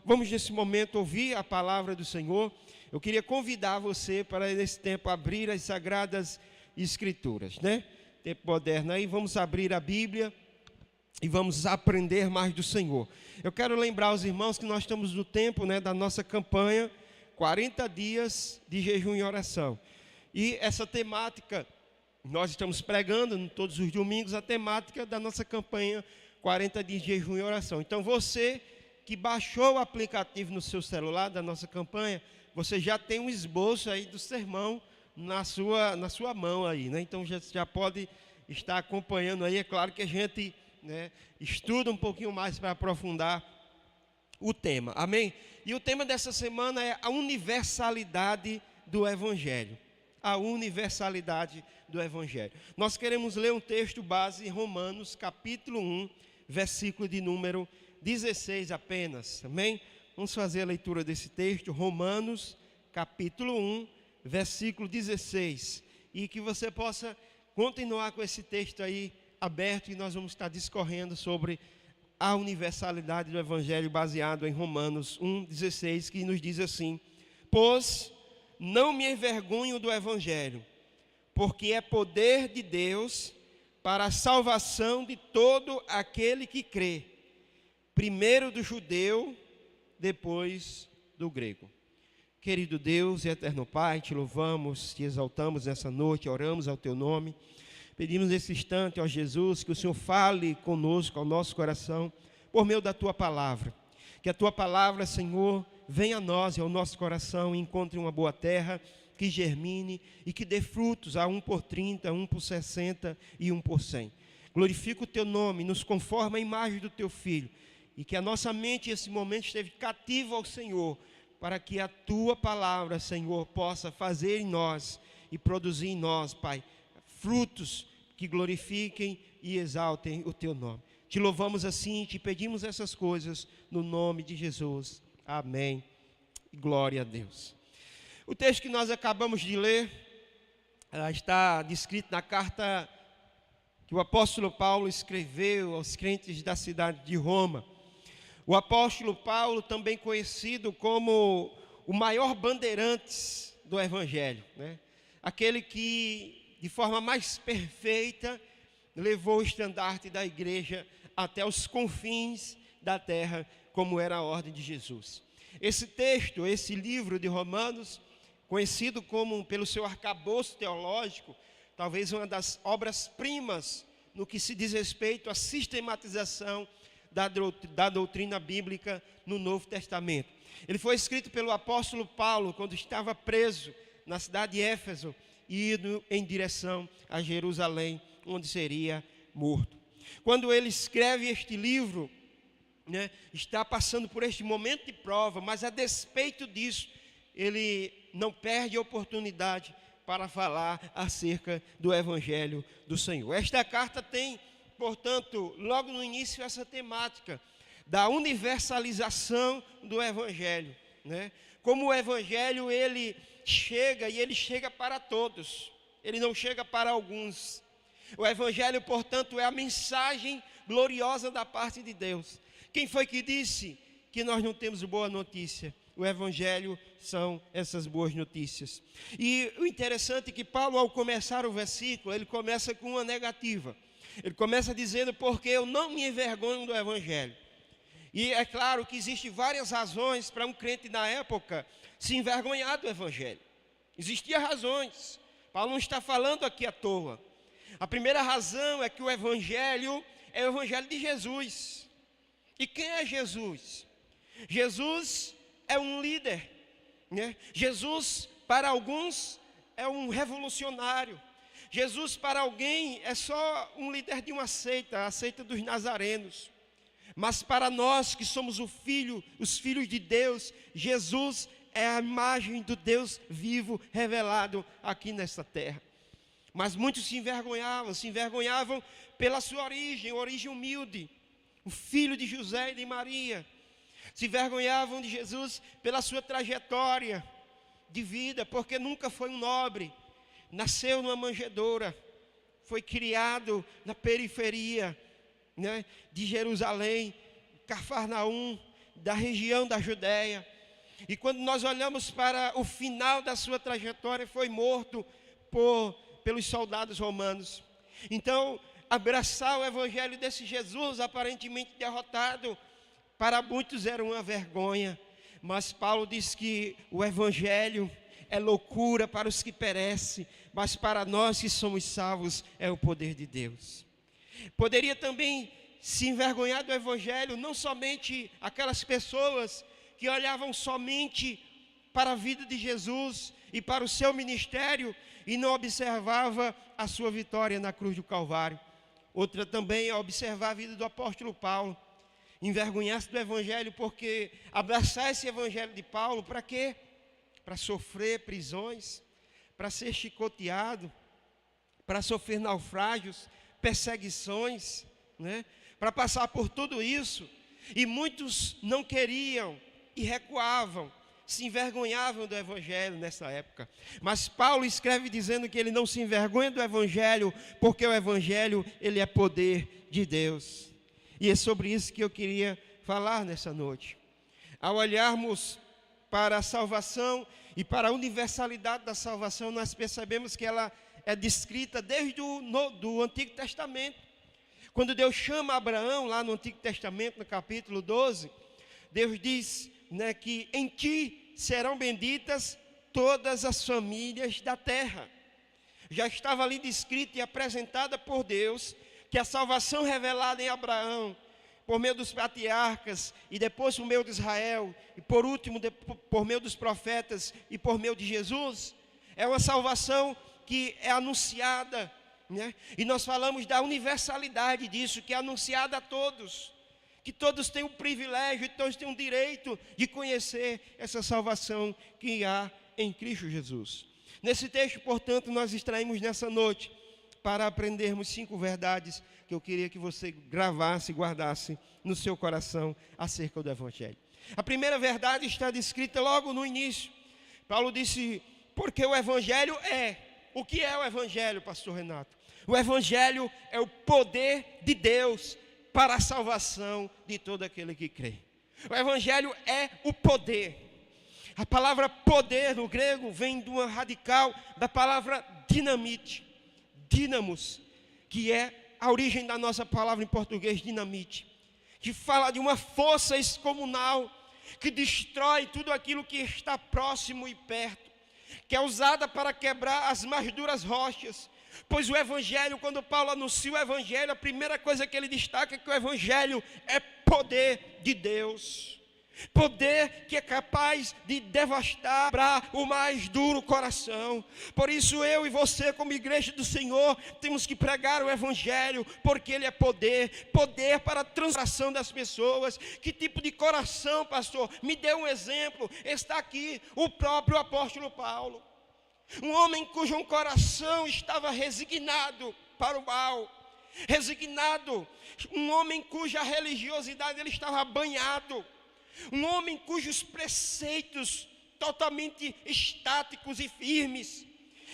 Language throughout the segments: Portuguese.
Vamos nesse momento ouvir a palavra do Senhor. Eu queria convidar você para nesse tempo abrir as Sagradas Escrituras, né? Tempo moderno aí, vamos abrir a Bíblia e vamos aprender mais do Senhor. Eu quero lembrar aos irmãos que nós estamos no tempo, né, da nossa campanha 40 dias de jejum e oração. E essa temática, nós estamos pregando todos os domingos a temática da nossa campanha 40 dias de jejum e oração. Então você que baixou o aplicativo no seu celular da nossa campanha, você já tem um esboço aí do sermão na sua mão aí, né? Então já pode estar acompanhando aí. É claro que a gente, né, estuda um pouquinho mais para aprofundar o tema, amém? E o tema dessa semana é a universalidade do Evangelho. A universalidade do Evangelho. Nós queremos ler um texto base em Romanos, capítulo 1, versículo de número 16 apenas, amém? Vamos fazer a leitura desse texto, Romanos, capítulo 1, versículo 16. E que você possa continuar com esse texto aí aberto, e nós vamos estar discorrendo sobre a universalidade do Evangelho baseado em Romanos 1,16, que nos diz assim: pois não me envergonho do Evangelho, porque é poder de Deus para a salvação de todo aquele que crê, primeiro do judeu, depois do grego. Querido Deus e eterno Pai, te louvamos, te exaltamos nessa noite, oramos ao teu nome. Pedimos nesse instante, ó Jesus, que o Senhor fale conosco, ao nosso coração, por meio da tua palavra. Que a tua palavra, Senhor, venha a nós e ao nosso coração e encontre uma boa terra, que germine e que dê frutos a 1 por 30, 1 por 60 e 1 por 100. Glorifica o teu nome, nos conforma a imagem do teu Filho, e que a nossa mente, nesse momento, esteja cativa ao Senhor, para que a tua palavra, Senhor, possa fazer em nós e produzir em nós, Pai, frutos que glorifiquem e exaltem o teu nome. Te louvamos assim, te pedimos essas coisas no nome de Jesus. Amém. Glória a Deus. O texto que nós acabamos de ler está descrito na carta que o apóstolo Paulo escreveu aos crentes da cidade de Roma. O apóstolo Paulo, também conhecido como o maior bandeirante do Evangelho, né? Aquele que, de forma mais perfeita, levou o estandarte da igreja até os confins da terra, como era a ordem de Jesus. Esse texto, esse livro de Romanos, conhecido como pelo seu arcabouço teológico, talvez uma das obras-primas no que se diz respeito à sistematização da doutrina bíblica no Novo Testamento. Ele foi escrito pelo apóstolo Paulo quando estava preso na cidade de Éfeso, indo em direção a Jerusalém, onde seria morto. Quando ele escreve este livro, né, está passando por este momento de prova, mas a despeito disso, ele não perde a oportunidade para falar acerca do Evangelho do Senhor. Esta carta tem, portanto, logo no início, essa temática da universalização do Evangelho, né? Como o Evangelho, ele chega para todos, ele não chega para alguns. O Evangelho, portanto, é a mensagem gloriosa da parte de Deus. Quem foi que disse que nós não temos boa notícia? O Evangelho são essas boas notícias. E o interessante é que Paulo, ao começar o versículo, ele começa com uma negativa. Ele começa dizendo: porque eu não me envergonho do Evangelho. E é claro que existem várias razões para um crente na época se envergonhar do Evangelho. Existiam razões. Paulo não está falando aqui à toa. A primeira razão é que o Evangelho é o Evangelho de Jesus. E quem é Jesus? Jesus é um líder, né? Jesus, para alguns, é um revolucionário. Jesus, para alguém, é só um líder de uma seita, a seita dos nazarenos. Mas para nós que somos os filhos de Deus, Jesus é a imagem do Deus vivo revelado aqui nesta terra. Mas muitos se envergonhavam pela sua origem humilde, o filho de José e de Maria. Se envergonhavam de Jesus pela sua trajetória de vida, porque nunca foi um nobre, nasceu numa manjedoura, foi criado na periferia, né, de Jerusalém, Cafarnaum, da região da Judéia. E quando nós olhamos para o final da sua trajetória, foi morto pelos soldados romanos. Então, abraçar o evangelho desse Jesus, aparentemente derrotado, para muitos era uma vergonha. Mas Paulo diz que o evangelho é loucura para os que perecem, mas para nós que somos salvos é o poder de Deus. Poderia também se envergonhar do evangelho, não somente aquelas pessoas que olhavam somente para a vida de Jesus e para o seu ministério e não observava a sua vitória na cruz do Calvário. Outra também é observar a vida do apóstolo Paulo. Envergonhar-se do evangelho, porque abraçar esse evangelho de Paulo, para quê? Para sofrer prisões, para ser chicoteado, para sofrer naufrágios, perseguições, né? Para passar por tudo isso. E muitos não queriam e recuavam, se envergonhavam do evangelho nessa época. Mas Paulo escreve dizendo que ele não se envergonha do evangelho, porque o evangelho, ele é poder de Deus. E é sobre isso que eu queria falar nessa noite. Ao olharmos para a salvação e para a universalidade da salvação, nós percebemos que ela é descrita desde do Antigo Testamento. Quando Deus chama Abraão, lá no Antigo Testamento, no capítulo 12, Deus diz, né, que em ti serão benditas todas as famílias da terra. Já estava ali descrita e apresentada por Deus que a salvação revelada em Abraão, por meio dos patriarcas, e depois por meio de Israel, e por último por meio dos profetas e por meio de Jesus, é uma salvação que é anunciada, né? E nós falamos da universalidade disso, que é anunciada a todos, que todos têm o privilégio e todos têm o direito de conhecer essa salvação que há em Cristo Jesus. Nesse texto, portanto, nós extraímos nessa noite para aprendermos 5 verdades que eu queria que você gravasse e guardasse no seu coração acerca do evangelho. A primeira verdade está descrita logo no início. Paulo disse, porque o evangelho é. O que é o evangelho, pastor Renato? O evangelho é o poder de Deus para a salvação de todo aquele que crê. O evangelho é o poder. A palavra poder no grego vem de uma radical da palavra dinamite, dínamos, que é a origem da nossa palavra em português, dinamite, que fala de uma força excomunal que destrói tudo aquilo que está próximo e perto, que é usada para quebrar as mais duras rochas. Pois o evangelho, quando Paulo anuncia o evangelho, a primeira coisa que ele destaca é que o evangelho é poder de Deus. Poder que é capaz de devastar o mais duro coração. Por isso eu e você, como igreja do Senhor, temos que pregar o evangelho, porque ele é poder. Poder para a transformação das pessoas. Que tipo de coração, pastor? Me dê um exemplo. Está aqui o próprio apóstolo Paulo, um homem cujo coração estava resignado para o mal, resignado, um homem cuja religiosidade ele estava banhado, um homem cujos preceitos totalmente estáticos e firmes.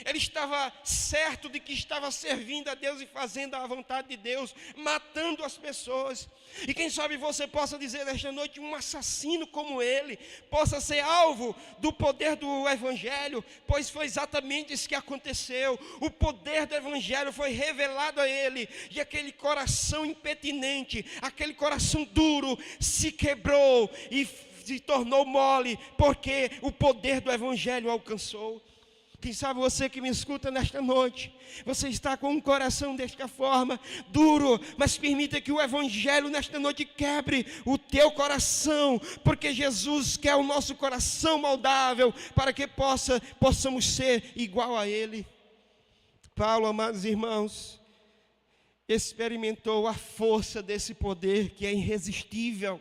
Ele estava certo de que estava servindo a Deus e fazendo a vontade de Deus, matando as pessoas. E quem sabe você possa dizer nesta noite, um assassino como ele possa ser alvo do poder do evangelho, pois foi exatamente isso que aconteceu. O poder do evangelho foi revelado a ele, e aquele coração impetinente, aquele coração duro se quebrou e se tornou mole, porque o poder do evangelho alcançou. Quem sabe você que me escuta nesta noite, você está com um coração desta forma, duro, mas permita que o evangelho nesta noite quebre o teu coração, porque Jesus quer o nosso coração moldável, para que possamos ser igual a Ele. Paulo, amados irmãos, experimentou a força desse poder que é irresistível,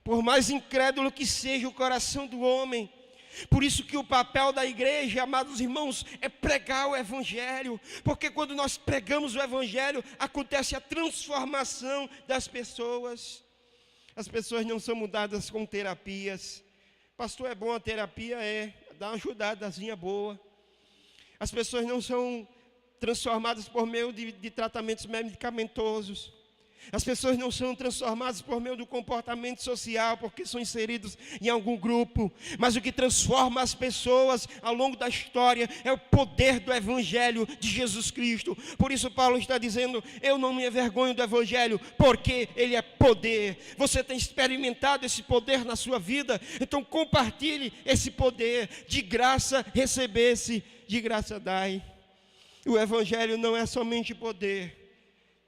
por mais incrédulo que seja o coração do homem. Por isso que o papel da igreja, amados irmãos, é pregar o evangelho, porque quando nós pregamos o evangelho, acontece a transformação das pessoas. As pessoas não são mudadas com terapias. Pastor, é bom a terapia? Dá uma ajudadazinha boa. As pessoas não são transformadas por meio de tratamentos medicamentosos. As pessoas não são transformadas por meio do comportamento social, porque são inseridos em algum grupo. Mas o que transforma as pessoas ao longo da história é o poder do Evangelho de Jesus Cristo. Por isso Paulo está dizendo: eu não me envergonho do Evangelho, porque ele é poder. Você tem experimentado esse poder na sua vida? Então compartilhe esse poder. De graça recebesse, de graça dai. O Evangelho não é somente poder,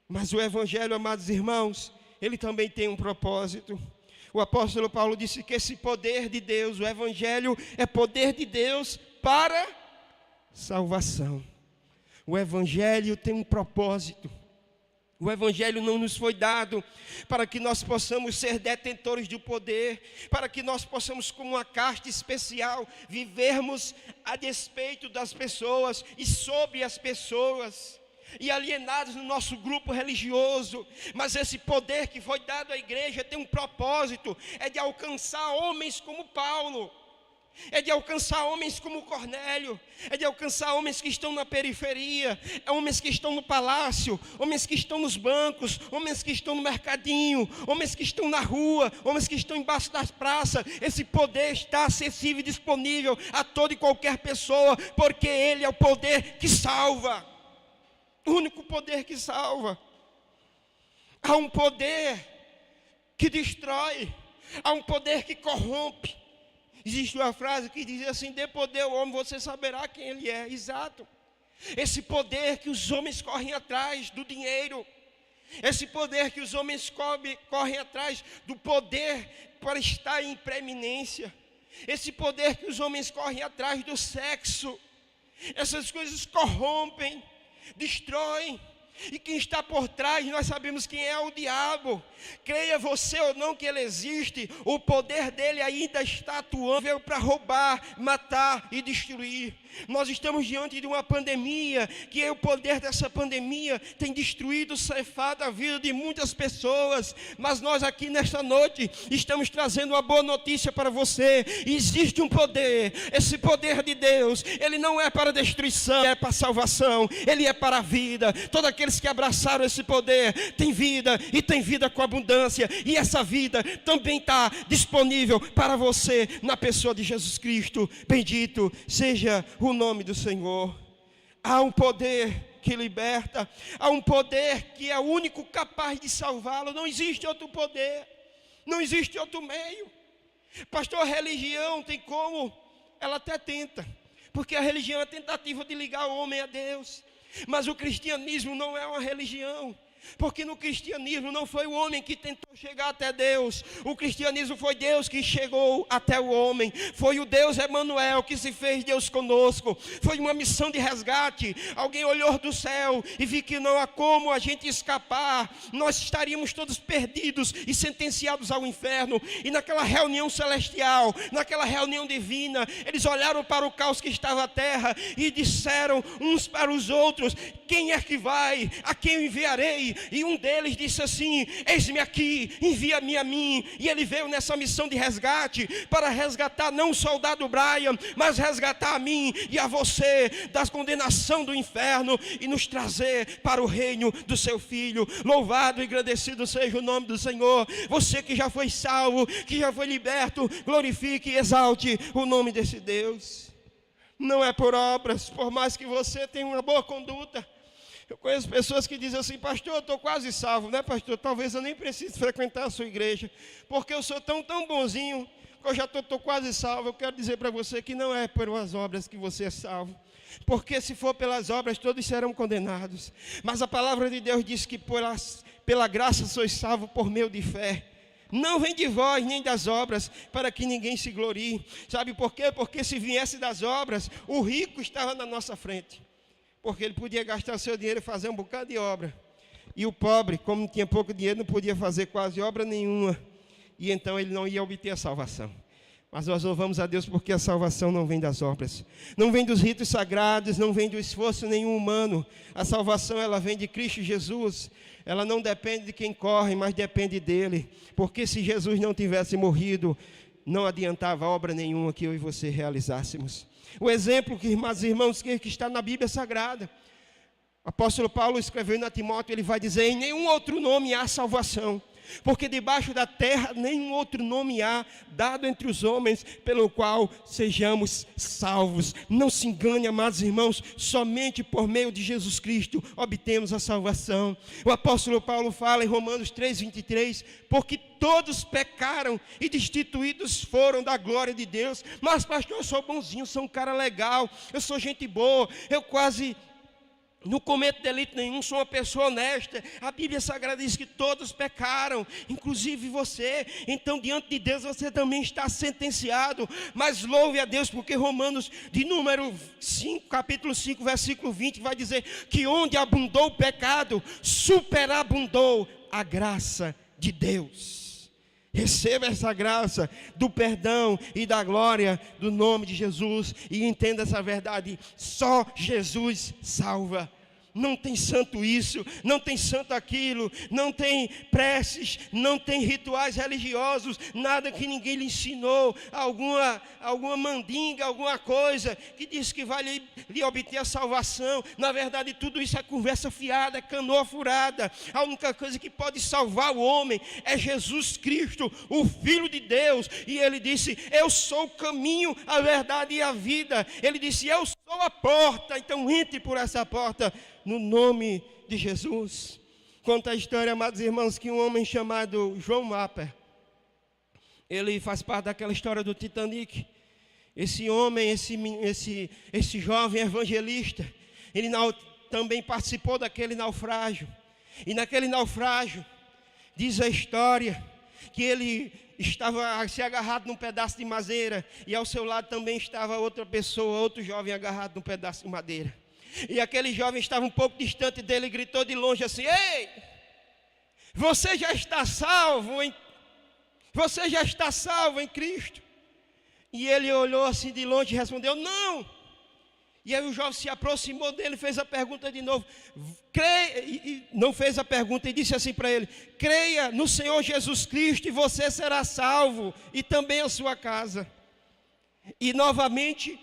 mas o Evangelho, amados irmãos, ele também tem um propósito. O apóstolo Paulo disse que esse poder de Deus, o Evangelho é poder de Deus para salvação. O Evangelho tem um propósito. O Evangelho não nos foi dado para que nós possamos ser detentores do poder, para que nós possamos, como uma casta especial, vivermos a despeito das pessoas e sobre as pessoas, e alienados no nosso grupo religioso. Mas esse poder que foi dado à igreja tem um propósito: é de alcançar homens como Paulo, é de alcançar homens como Cornélio, é de alcançar homens que estão na periferia, homens que estão no palácio, homens que estão nos bancos, homens que estão no mercadinho, homens que estão na rua, homens que estão embaixo das praças. Esse poder está acessível e disponível a toda e qualquer pessoa, porque ele é o poder que salva. O único poder que salva. Há um poder que destrói, há um poder que corrompe. Existe uma frase que diz assim: dê poder ao homem, você saberá quem ele é. Exato. Esse poder que os homens correm atrás do dinheiro, esse poder que os homens correm atrás do poder para estar em preeminência, esse poder que os homens correm atrás do sexo. Essas coisas corrompem, destroem. E quem está por trás, nós sabemos quem é: o diabo. Creia você ou não que ele existe, o poder dele ainda está atuando. Veio para roubar, matar e destruir. Nós estamos diante de uma pandemia, que o poder dessa pandemia tem destruído, ceifado a vida de muitas pessoas. Mas nós aqui nesta noite estamos trazendo uma boa notícia para você. Existe um poder, esse poder de Deus, ele não é para destruição, é para salvação, ele é para a vida. Todos aqueles que abraçaram esse poder têm vida, e têm vida com abundância, e essa vida também está disponível para você na pessoa de Jesus Cristo. Bendito seja o nome do Senhor. Há um poder que liberta, há um poder que é o único capaz de salvá-lo. Não existe outro poder, não existe outro meio. Pastor, a religião tem como? Ela até tenta, porque a religião é a tentativa de ligar o homem a Deus. Mas o cristianismo não é uma religião, porque no cristianismo não foi o homem que tentou chegar até Deus. O cristianismo foi Deus que chegou até o homem. Foi o Deus Emanuel que se fez Deus conosco. Foi uma missão de resgate. Alguém olhou do céu e viu que não há como a gente escapar. Nós estaríamos todos perdidos e sentenciados ao inferno. E naquela reunião celestial, naquela reunião divina, eles olharam para o caos que estava a terra e disseram uns para os outros: quem é que vai? A quem eu enviarei? E um deles disse assim: eis-me aqui, envia-me a mim. E ele veio nessa missão de resgate para resgatar não o soldado Brian, mas resgatar a mim e a você da condenação do inferno e nos trazer para o reino do seu Filho. Louvado e agradecido seja o nome do Senhor. Você que já foi salvo, que já foi liberto, glorifique e exalte o nome desse Deus. Não é por obras, por mais que você tenha uma boa conduta. Eu conheço pessoas que dizem assim: pastor, eu estou quase salvo, né, pastor? Talvez eu nem precise frequentar a sua igreja, porque eu sou tão bonzinho que eu já estou quase salvo. Eu quero dizer para você que não é pelas obras que você é salvo, porque se for pelas obras, todos serão condenados. Mas a palavra de Deus diz que pela graça sois salvos por meio de fé. Não vem de vós, nem das obras, para que ninguém se glorie. Sabe por quê? Porque se viesse das obras, o rico estava na nossa frente, porque ele podia gastar seu dinheiro e fazer um bocado de obra. E o pobre, como tinha pouco dinheiro, não podia fazer quase obra nenhuma. E então ele não ia obter a salvação. Mas nós louvamos a Deus porque a salvação não vem das obras, não vem dos ritos sagrados, não vem do esforço nenhum humano. A salvação, ela vem de Cristo Jesus. Ela não depende de quem corre, mas depende dele. Porque se Jesus não tivesse morrido, não adiantava obra nenhuma que eu e você realizássemos. O exemplo, que, irmãos, que está na Bíblia Sagrada. O apóstolo Paulo escrevendo a Timóteo, ele vai dizer: em nenhum outro nome há salvação, porque debaixo da terra nenhum outro nome há dado entre os homens pelo qual sejamos salvos. Não se engane, amados irmãos, somente por meio de Jesus Cristo obtemos a salvação. O apóstolo Paulo fala em Romanos 3:23, porque todos pecaram e destituídos foram da glória de Deus. Mas pastor, eu sou bonzinho, sou um cara legal, eu sou gente boa, eu quase não cometo delito nenhum, sou uma pessoa honesta. A Bíblia Sagrada diz que todos pecaram, inclusive você. Então diante de Deus você também está sentenciado. Mas louve a Deus, porque Romanos de número 5, capítulo 5, versículo 20 vai dizer que onde abundou o pecado, superabundou a graça de Deus. Receba essa graça do perdão e da glória do nome de Jesus. E entenda essa verdade: só Jesus salva. Não tem santo isso, não tem santo aquilo, não tem preces, não tem rituais religiosos, nada que ninguém lhe ensinou, alguma mandinga, alguma coisa que diz que vai lhe obter a salvação. Na verdade, tudo isso é conversa fiada, é canoa furada. A única coisa que pode salvar o homem é Jesus Cristo, o Filho de Deus. E ele disse: eu sou o caminho, a verdade e a vida. Ele disse: eu sou a porta, então entre por essa porta, no nome de Jesus. Conta a história, amados irmãos, que um homem chamado John Wapper, ele faz parte daquela história do Titanic. Esse homem, esse jovem evangelista, ele também participou daquele naufrágio. E naquele naufrágio, diz a história, que ele estava se agarrado num pedaço de madeira, e ao seu lado também estava outra pessoa, outro jovem agarrado num pedaço de madeira. E aquele jovem estava um pouco distante dele e gritou de longe assim: ei, você já está salvo em Cristo? E ele olhou assim de longe e respondeu: não. E aí o jovem se aproximou dele e fez a pergunta de novo. Não fez a pergunta e disse assim para ele: creia no Senhor Jesus Cristo e você será salvo, e também a sua casa. E novamente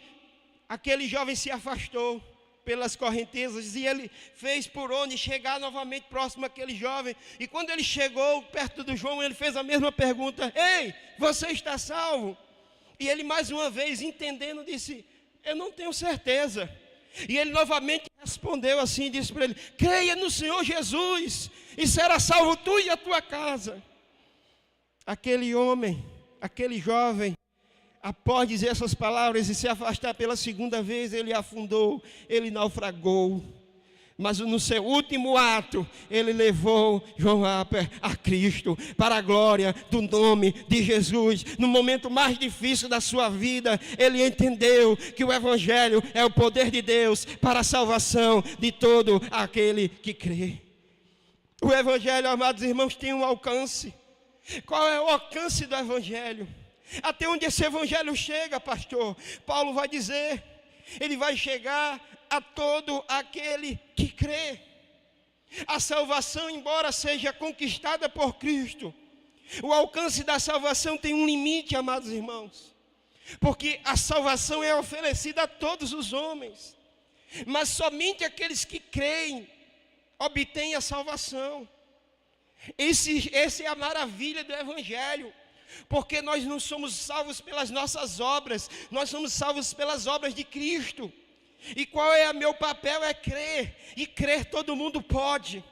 aquele jovem se afastou pelas correntezas, e ele fez por onde chegar novamente próximo àquele jovem. E quando ele chegou perto do João, ele fez a mesma pergunta: ei, você está salvo? E ele mais uma vez, entendendo, disse: eu não tenho certeza. E ele novamente respondeu assim, disse para ele: creia no Senhor Jesus e será salvo tu e a tua casa. Aquele homem, aquele jovem, após dizer essas palavras e se afastar pela segunda vez, ele afundou, ele naufragou. Mas no seu último ato, ele levou John Wapper a Cristo, para a glória do nome de Jesus. No momento mais difícil da sua vida, ele entendeu que o Evangelho é o poder de Deus para a salvação de todo aquele que crê. O Evangelho, amados irmãos, tem um alcance. Qual é o alcance do Evangelho? Até onde esse Evangelho chega, pastor? Paulo vai dizer: ele vai chegar a todo aquele que crê. A salvação, embora seja conquistada por Cristo, o alcance da salvação tem um limite, amados irmãos, porque a salvação é oferecida a todos os homens, mas somente aqueles que creem obtêm a salvação. Essa é a maravilha do Evangelho. Porque nós não somos salvos pelas nossas obras, nós somos salvos pelas obras de Cristo. E qual é o meu papel? É crer. E crer todo mundo pode.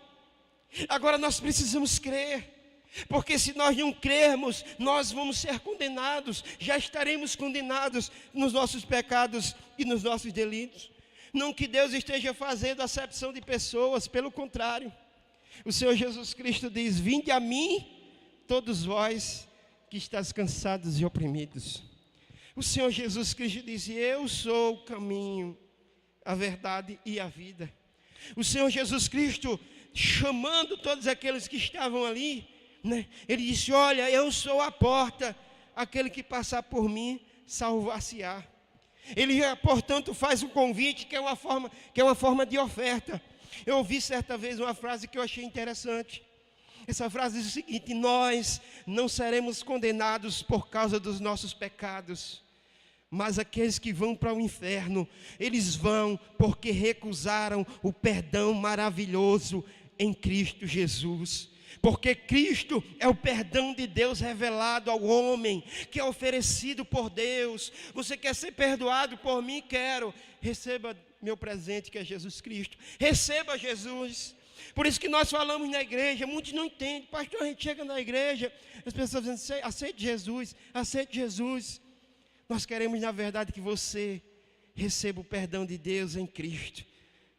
Agora nós precisamos crer, porque se nós não crermos, nós vamos ser condenados. Já estaremos condenados nos nossos pecados e nos nossos delitos. Não que Deus esteja fazendo acepção de pessoas, pelo contrário. O Senhor Jesus Cristo diz: vinde a mim, todos vós que estás cansados e oprimidos. O Senhor Jesus Cristo disse: eu sou o caminho, a verdade e a vida. O Senhor Jesus Cristo, chamando todos aqueles que estavam ali, né, ele disse: olha, eu sou a porta, aquele que passar por mim salvar-se-á. Ele, portanto, faz um convite que é uma forma de oferta. Eu ouvi certa vez uma frase que eu achei interessante. Essa frase diz o seguinte: nós não seremos condenados por causa dos nossos pecados, Mas aqueles que vão para o inferno, eles vão porque recusaram o perdão maravilhoso em Cristo Jesus. Porque Cristo é o perdão de Deus revelado ao homem, que é oferecido por Deus. Você quer ser perdoado por mim? Quero. Receba meu presente, que é Jesus Cristo. Receba Jesus. Por isso que nós falamos na igreja, muitos não entendem. Pastor, a gente chega na igreja, as pessoas dizem, aceite Jesus, aceite Jesus. Nós queremos, na verdade, que você receba o perdão de Deus em Cristo.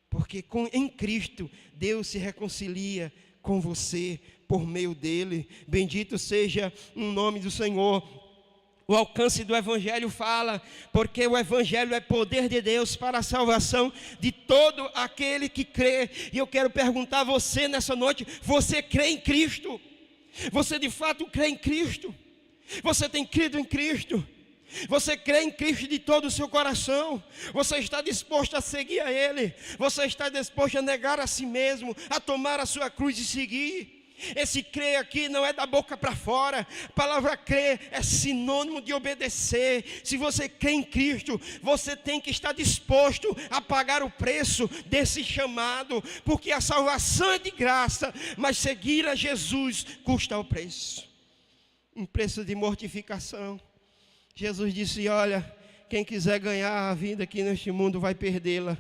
Porque em Cristo, Deus se reconcilia com você por meio dele. Bendito seja o nome do Senhor. O alcance do Evangelho fala, porque o Evangelho é poder de Deus para a salvação de todo aquele que crê. E eu quero perguntar a você nessa noite, você crê em Cristo? Você de fato crê em Cristo? Você tem crido em Cristo? Você crê em Cristo de todo o seu coração? Você está disposto a seguir a Ele? Você está disposto a negar a si mesmo, a tomar a sua cruz e seguir? Esse crer aqui não é da boca para fora. A palavra crer é sinônimo de obedecer. Se você crê em Cristo, você tem que estar disposto a pagar o preço desse chamado, porque a salvação é de graça, mas seguir a Jesus custa o preço, um preço de mortificação. Jesus disse, olha, quem quiser ganhar a vida aqui neste mundo vai perdê-la.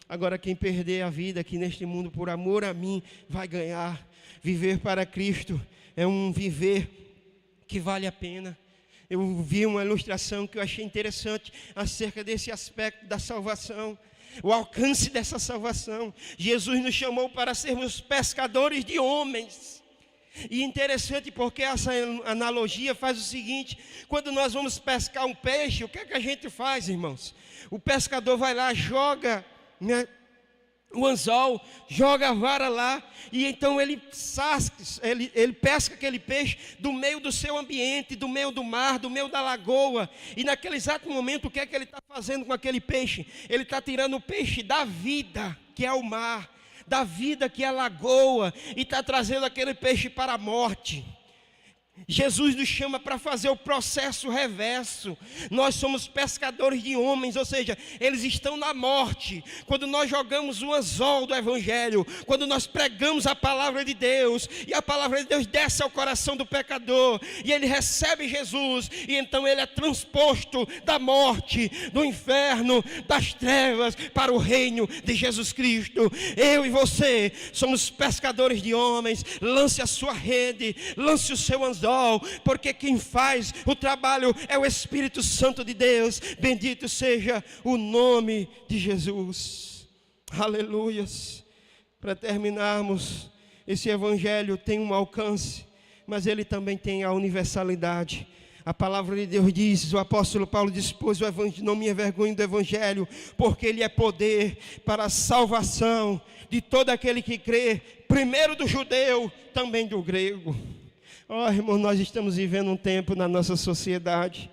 Agora quem perder a vida aqui neste mundo por amor a mim, vai ganhar. Viver para Cristo é um viver que vale a pena. Eu vi uma ilustração que eu achei interessante acerca desse aspecto da salvação, o alcance dessa salvação. Jesus nos chamou para sermos pescadores de homens. E interessante porque essa analogia faz o seguinte: quando nós vamos pescar um peixe, o que é que a gente faz, irmãos? O pescador vai lá, joga, né, o anzol, joga a vara lá, e então ele pesca aquele peixe do meio do seu ambiente, do meio do mar, do meio da lagoa. E naquele exato momento, o que é que ele está fazendo com aquele peixe? Ele está tirando o peixe da vida, que é o mar, da vida, que é a lagoa, e está trazendo aquele peixe para a morte. Jesus nos chama para fazer o processo reverso. Nós somos pescadores de homens, ou seja, eles estão na morte. Quando nós jogamos o anzol do Evangelho, quando nós pregamos a palavra de Deus, e a palavra de Deus desce ao coração do pecador, e ele recebe Jesus, e então ele é transposto da morte, do inferno, das trevas, para o reino de Jesus Cristo. Eu e você somos pescadores de homens. Lance a sua rede, lance o seu anzol, porque quem faz o trabalho é o Espírito Santo de Deus. Bendito seja o nome de Jesus. Aleluias. Para terminarmos, esse Evangelho tem um alcance, mas ele também tem a universalidade. A palavra de Deus diz, o apóstolo Paulo diz, pois o Evangelho, não me envergonho do Evangelho, porque ele é poder para a salvação de todo aquele que crê, primeiro do judeu, também do grego. Oh, irmão, nós estamos vivendo um tempo na nossa sociedade,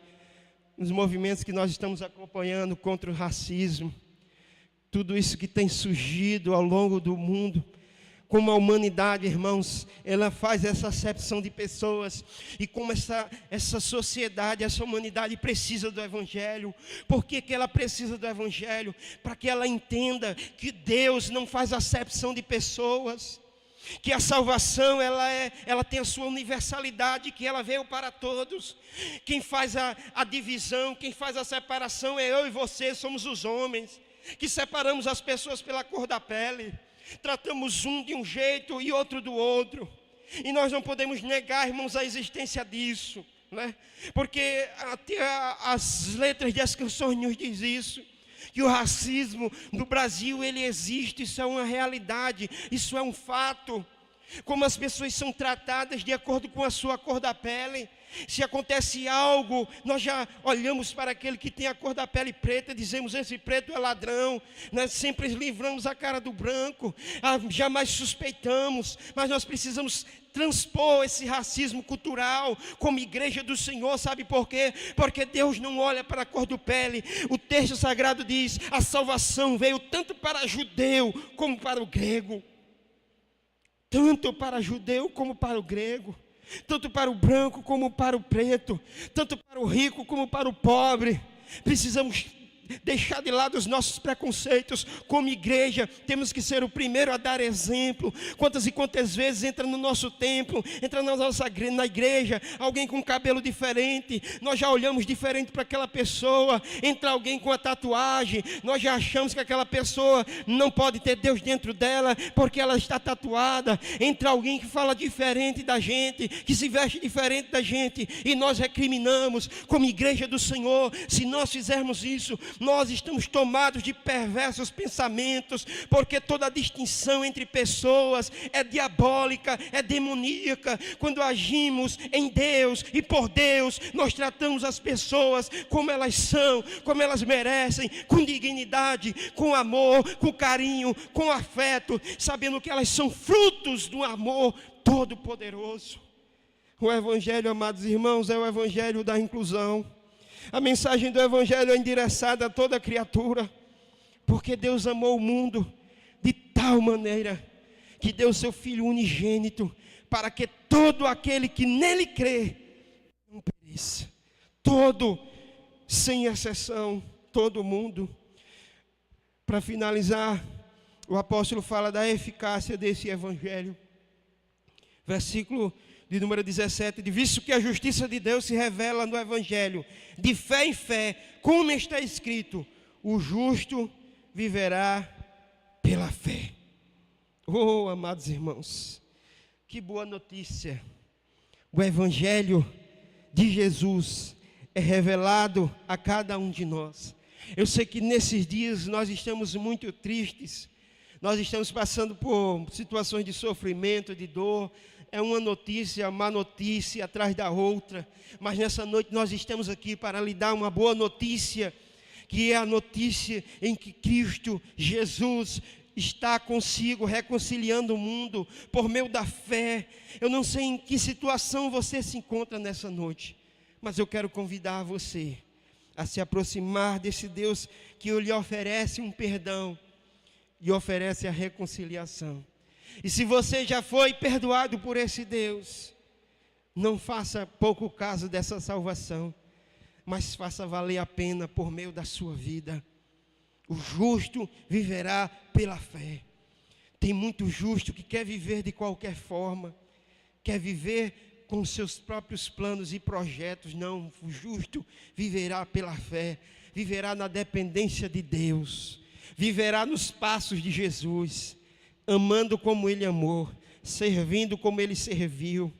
nos movimentos que nós estamos acompanhando contra o racismo, tudo isso que tem surgido ao longo do mundo, como a humanidade, irmãos, ela faz essa acepção de pessoas, e como essa sociedade, essa humanidade precisa do Evangelho. Por que ela precisa do Evangelho? Para que ela entenda que Deus não faz acepção de pessoas, que a salvação ela tem a sua universalidade, que ela veio para todos. Quem faz a divisão, quem faz a separação é eu e você, somos os homens, que separamos as pessoas pela cor da pele, tratamos um de um jeito e outro do outro, e nós não podemos negar, irmãos, a existência disso, né? Porque até as letras das canções nos diz isso, que o racismo no Brasil, ele existe, isso é uma realidade, isso é um fato. Como as pessoas são tratadas de acordo com a sua cor da pele. Se acontece algo, nós já olhamos para aquele que tem a cor da pele preta, dizemos, esse preto é ladrão. Nós sempre livramos a cara do branco, jamais suspeitamos, mas nós precisamos transpor esse racismo cultural como igreja do Senhor. Sabe por quê? Porque Deus não olha para a cor do pele. O texto sagrado diz, a salvação veio tanto para judeu como para o grego, tanto para judeu como para o grego, tanto para o branco como para o preto, tanto para o rico como para o pobre. precisamos deixar de lado os nossos preconceitos. Como igreja, temos que ser o primeiro a dar exemplo. Quantas e quantas vezes entra no nosso templo, entra na igreja, alguém com cabelo diferente, nós já olhamos diferente para aquela pessoa. Entra alguém com a tatuagem, nós já achamos que aquela pessoa não pode ter Deus dentro dela, porque ela está tatuada. Entra alguém que fala diferente da gente, que se veste diferente da gente, e nós recriminamos. Como igreja do Senhor, se nós fizermos isso, nós estamos tomados de perversos pensamentos, porque toda distinção entre pessoas é diabólica, é demoníaca. Quando agimos em Deus e por Deus, nós tratamos as pessoas como elas são, como elas merecem, com dignidade, com amor, com carinho, com afeto, sabendo que elas são frutos do amor todo-poderoso. O Evangelho, amados irmãos, é o Evangelho da inclusão. A mensagem do Evangelho é endereçada a toda criatura, porque Deus amou o mundo de tal maneira que deu seu Filho unigênito, para que todo aquele que nele crê não pereça. Todo, sem exceção, todo mundo. Para finalizar, o apóstolo fala da eficácia desse Evangelho. Versículo de número 17, de visto que a justiça de Deus se revela no Evangelho, de fé em fé, como está escrito, o justo viverá pela fé. Oh, amados irmãos, que boa notícia! O Evangelho de Jesus é revelado a cada um de nós. Eu sei que nesses dias nós estamos muito tristes, nós estamos passando por situações de sofrimento, de dor. É uma notícia, má notícia atrás da outra. Mas nessa noite nós estamos aqui para lhe dar uma boa notícia, que é a notícia em que Cristo Jesus está consigo, reconciliando o mundo por meio da fé. Eu não sei em que situação você se encontra nessa noite, mas eu quero convidar você a se aproximar desse Deus que lhe oferece um perdão e oferece a reconciliação. E se você já foi perdoado por esse Deus, não faça pouco caso dessa salvação, mas faça valer a pena por meio da sua vida. O justo viverá pela fé. Tem muito justo que quer viver de qualquer forma, quer viver com seus próprios planos e projetos. Não, o justo viverá pela fé, viverá na dependência de Deus, viverá nos passos de Jesus, amando como Ele amou, servindo como Ele serviu,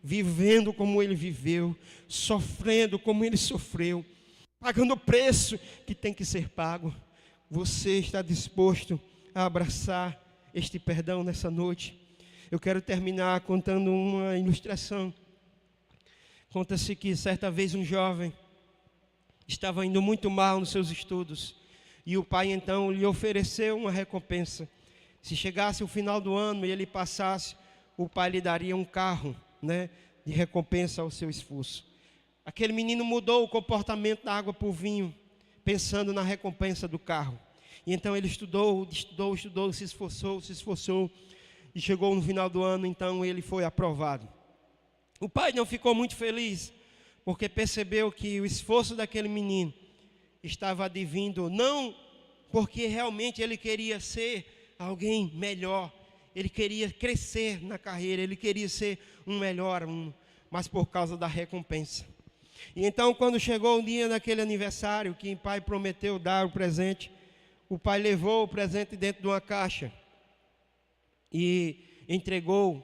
vivendo como Ele viveu, sofrendo como Ele sofreu, pagando o preço que tem que ser pago. Você está disposto a abraçar este perdão nessa noite? Eu quero terminar contando uma ilustração. Conta-se que certa vez um jovem estava indo muito mal nos seus estudos, e o pai então lhe ofereceu uma recompensa. Se chegasse o final do ano e ele passasse, o pai lhe daria um carro, de recompensa ao seu esforço. Aquele menino mudou o comportamento da água para o vinho, pensando na recompensa do carro. E então ele estudou, se esforçou, e chegou no final do ano, então ele foi aprovado. O pai não ficou muito feliz, porque percebeu que o esforço daquele menino estava advindo, não porque realmente ele queria ser alguém melhor, ele queria crescer na carreira, ele queria ser um melhor aluno, mas por causa da recompensa. E então, quando chegou o dia daquele aniversário, que o pai prometeu dar o presente, o pai levou o presente dentro de uma caixa e entregou,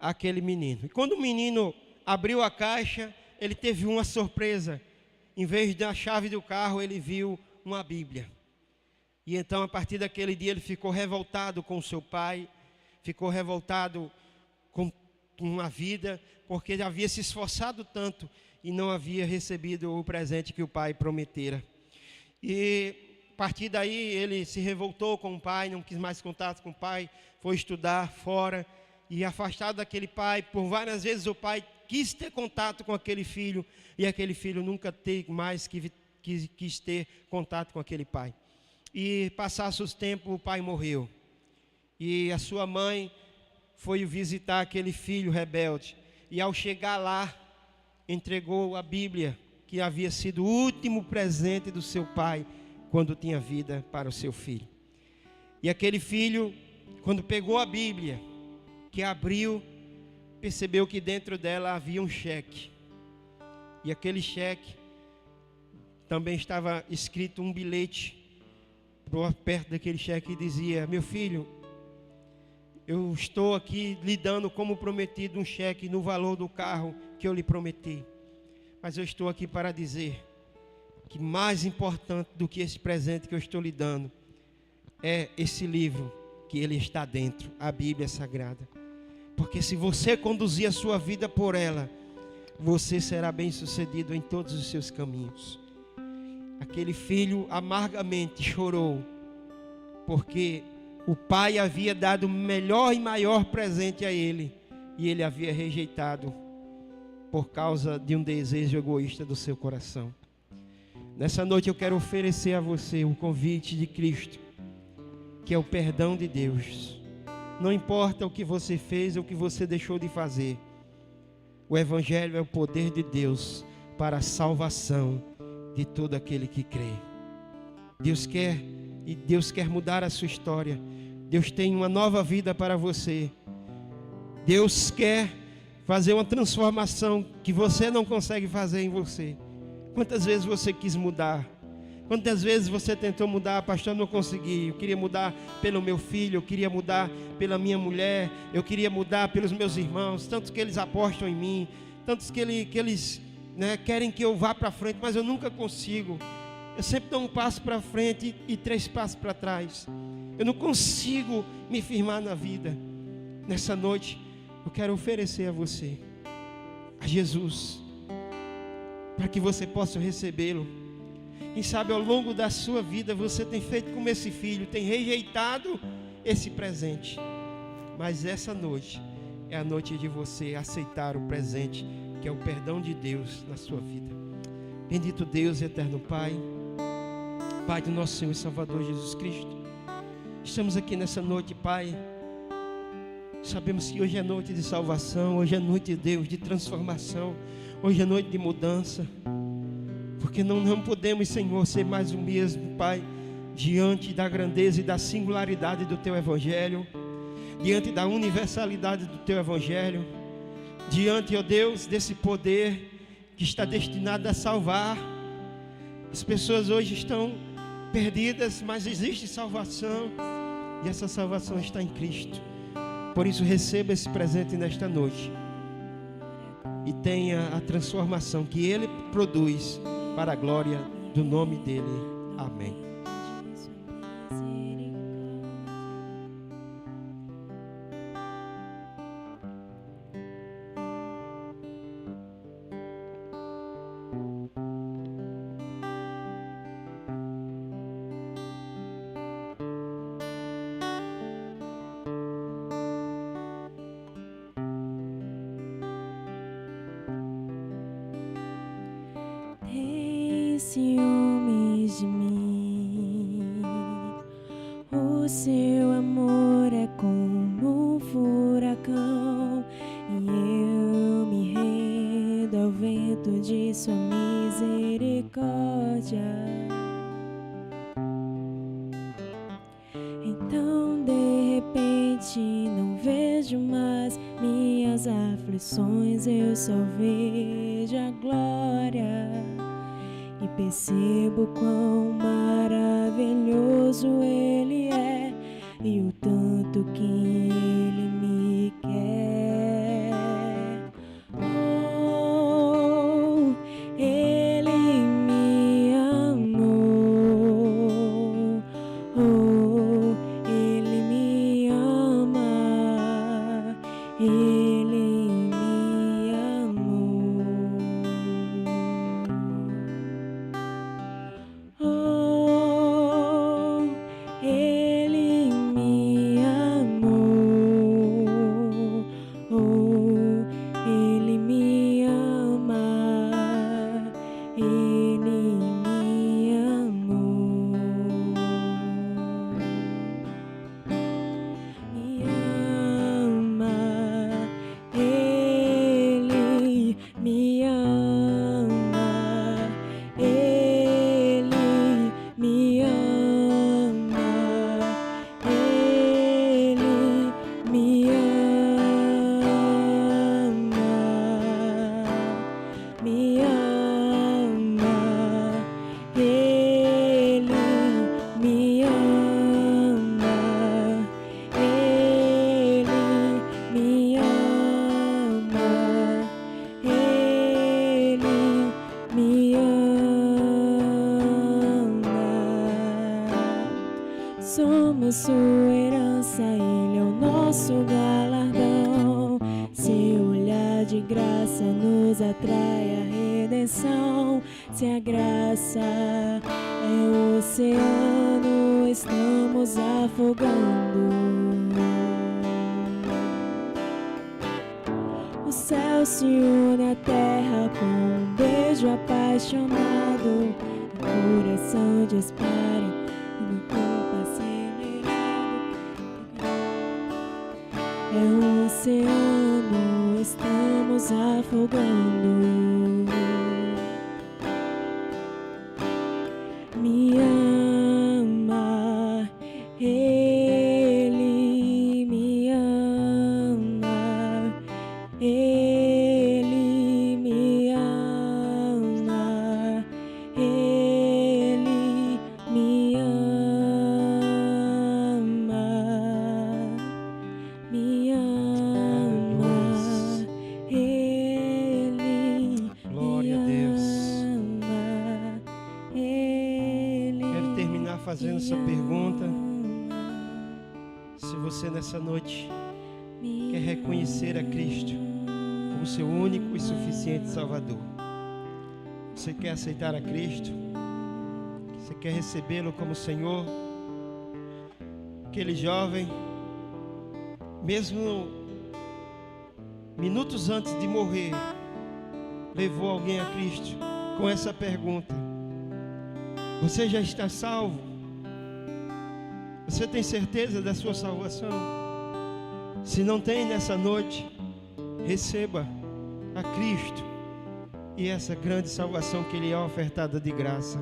àquele menino. E quando o menino abriu a caixa, ele teve uma surpresa. Em vez da chave do carro, ele viu uma Bíblia. E então, a partir daquele dia, ele ficou revoltado com o seu pai, ficou revoltado com a vida, porque ele havia se esforçado tanto e não havia recebido o presente que o pai prometera. E a partir daí, ele se revoltou com o pai, não quis mais contato com o pai, foi estudar fora, e afastado daquele pai, por várias vezes o pai quis ter contato com aquele filho, e aquele filho nunca quis ter contato com aquele pai. E passasse os tempos, o pai morreu. E a sua mãe foi visitar aquele filho rebelde. E ao chegar lá, entregou a Bíblia que havia sido o último presente do seu pai quando tinha vida para o seu filho. E aquele filho, quando pegou a Bíblia, que abriu, percebeu que dentro dela havia um cheque. E aquele cheque também estava escrito um bilhete perto daquele cheque, e dizia: meu filho, eu estou aqui lhe dando como prometido um cheque no valor do carro que eu lhe prometi. Mas eu estou aqui para dizer que mais importante do que esse presente que eu estou lhe dando é esse livro que ele está dentro, a Bíblia Sagrada. Porque se você conduzir a sua vida por ela, você será bem-sucedido em todos os seus caminhos. Aquele filho amargamente chorou, porque o pai havia dado o melhor e maior presente a ele, e ele havia rejeitado por causa de um desejo egoísta do seu coração. Nessa noite eu quero oferecer a você o convite de Cristo, que é o perdão de Deus. Não importa o que você fez ou o que você deixou de fazer, o Evangelho é o poder de Deus para a salvação de todo aquele que crê. Deus quer mudar a sua história. Deus tem uma nova vida para você. Deus quer fazer uma transformação que você não consegue fazer em você. Quantas vezes você quis mudar? Quantas vezes você tentou mudar? Pastor, não consegui. Eu queria mudar pelo meu filho, eu queria mudar pela minha mulher, eu queria mudar pelos meus irmãos, tantos que eles apostam em mim, tantos que eles querem que eu vá para frente, mas eu nunca consigo. Eu sempre dou um passo para frente e 3 passos para trás. Eu não consigo me firmar na vida. Nessa noite eu quero oferecer a você, a Jesus, para que você possa recebê-lo. Quem sabe ao longo da sua vida você tem feito como esse filho, tem rejeitado esse presente, mas essa noite é a noite de você aceitar o presente, que é o perdão de Deus na sua vida. Bendito Deus e eterno Pai, Pai do nosso Senhor e Salvador Jesus Cristo, estamos aqui nessa noite, Pai. Sabemos que hoje é noite de salvação, hoje é noite de Deus, de transformação, hoje é noite de mudança, porque não podemos, Senhor, ser mais o mesmo, Pai, diante da grandeza e da singularidade do Teu Evangelho, diante da universalidade do Teu Evangelho, diante, ó Deus, desse poder que está destinado a salvar. As pessoas hoje estão perdidas, mas existe salvação, e essa salvação está em Cristo. Por isso receba esse presente nesta noite e tenha a transformação que Ele produz para a glória do nome dEle. Amém. Ciúmes de mim, o seu amor é como um furacão, e eu me rendo ao vento de sua misericórdia. Então de repente não vejo mais minhas aflições, eu só vejo a glória. E percebo quão maravilhoso Ele é, e o tanto que Ele me quer. Oh, Ele me amou. Oh, Ele me ama. Ele me amou. Oh, Ele me amou. Oh, Ele me ama. Ele me amou. Me ama. Ele me ama. Somos sua herança, Ele é o nosso galardão. Seu olhar de graça nos atrai à redenção. Se a graça é o oceano, estamos afogando. O céu se une à terra com um beijo apaixonado. O coração dispara no corpo acelerado. É um oceano, estamos afogando. Me ama, Ele me ama, Ele me ama, Ele me ama, me ama, Ele Glória a me Deus. ama, Ele Quero terminar fazendo essa pergunta. ama, Se você nessa noite me quer reconhecer a Cristo como seu único e suficiente Salvador, você quer aceitar a Cristo, você quer recebê-lo como Senhor, aquele jovem, mesmo minutos antes de morrer, levou alguém a Cristo com essa pergunta: você já está salvo? Você tem certeza da sua salvação? Se não tem nessa noite, receba a Cristo e essa grande salvação que Ele é ofertada de graça.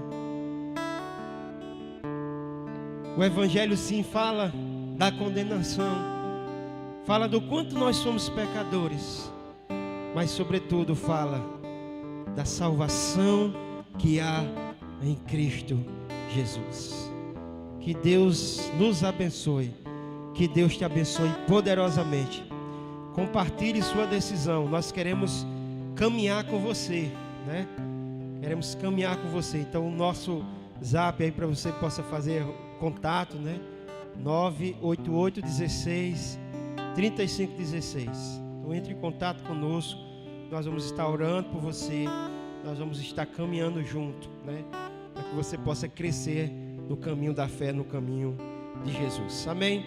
O Evangelho sim fala da condenação, fala do quanto nós somos pecadores, mas sobretudo fala da salvação que há em Cristo Jesus. Que Deus nos abençoe, que Deus te abençoe poderosamente. Compartilhe sua decisão. Nós queremos caminhar com você, né? Queremos caminhar com você. Então o nosso zap aí para você possa fazer contato, né? 988 16 35 16. Então entre em contato conosco. Nós vamos estar orando por você. Nós vamos estar caminhando junto, né? Para que você possa crescer no caminho da fé, no caminho de Jesus. Amém?